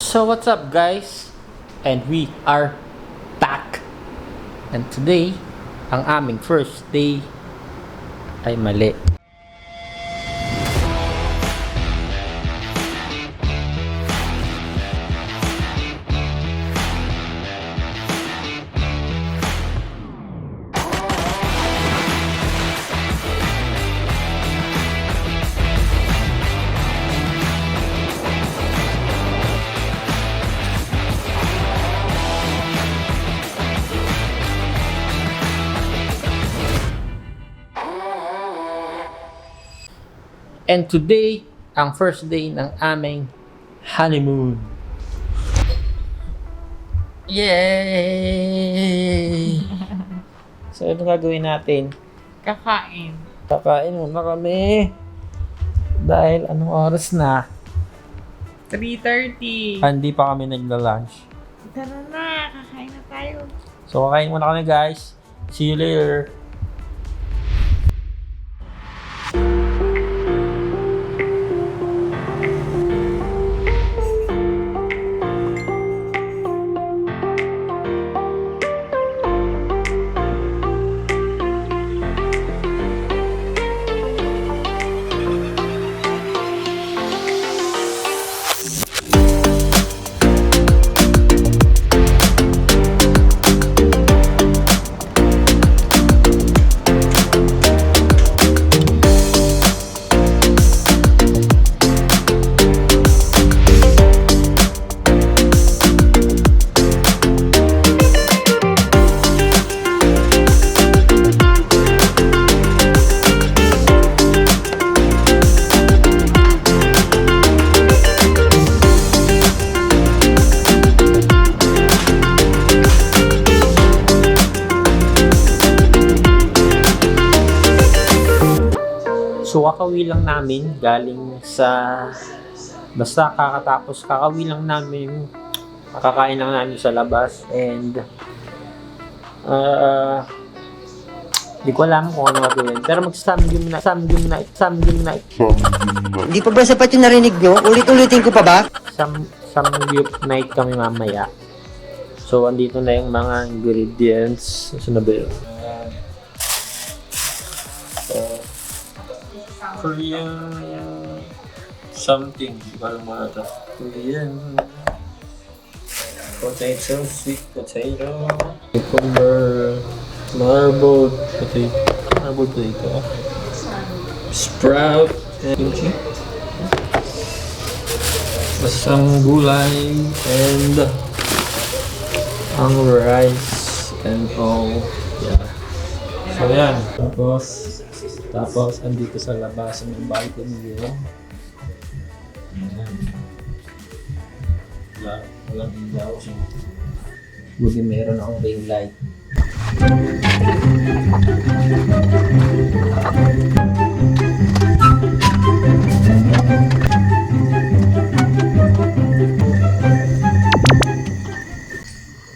So what's up guys? And we are back. And today, ang aming first day ay mali. And today, ang first day ng aming honeymoon. Yay! So, ano gagawin natin? Kakain. Kakain muna kami. Dahil anong oras na? 3:30. Hindi pa kami nagla-lunch. Tara na, kakain na tayo. So, kakain muna kami guys. See you later. So, kakawi lang namin galing sa... Basta kakawi lang namin, kakakain lang namin sa labas. And, di ko alam kung ano gagawin. Pero mag-samgyum night. Hindi pa ba sapat yung narinig nyo? Ulit-ulitin ko pa ba? Samgyup night kami mamaya. So, andito na yung mga ingredients. Saan na ba yun? Korean something, di ba mga ito? Korean potato, sweet potato, cucumber, marbled potato, sprout, kimchi, basang gulay, and ang rice and all. Yeah. So yan. Tapos, andito sa labas ng balcony yun. Walang ilaw. Buti meron akong ring light.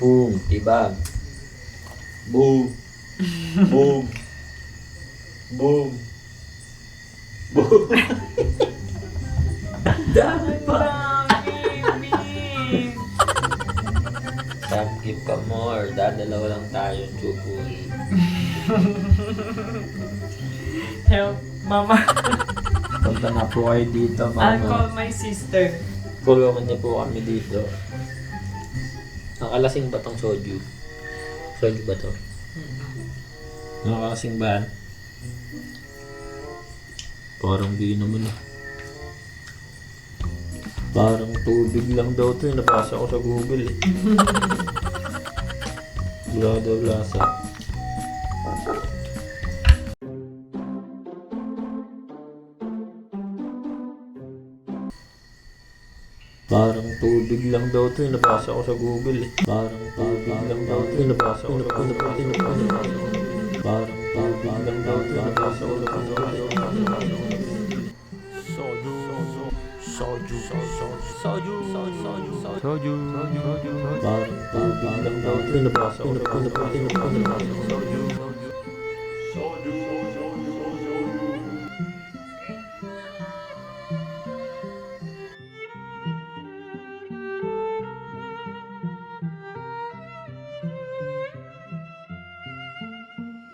Boom! Tibag! Boom! Boom! Boom! Boom! Dami pa! Give ka more. Dadalawa lang tayo, Chukul. Help, mama. Punta na po kayo dito, mama. I'll call my sister. Tulungan niyo po kami dito. Nakalasing ba tong soju? Soju ba to? Nakalasing ba? Parang di naman eh. Parang tubig lang daw to eh. Nabasa ko sa Google eh. Wala daw lasa. Parang tubig lang daw to eh. Nabasa ko sa Google eh. Parang tubig lang daw to eh. Nabasa ko sa Google eh. Parang tubig lang daw to eh. Nabasa ko sa Google eh. Soju. Parang tubig lang daw ito. Nabasa ko.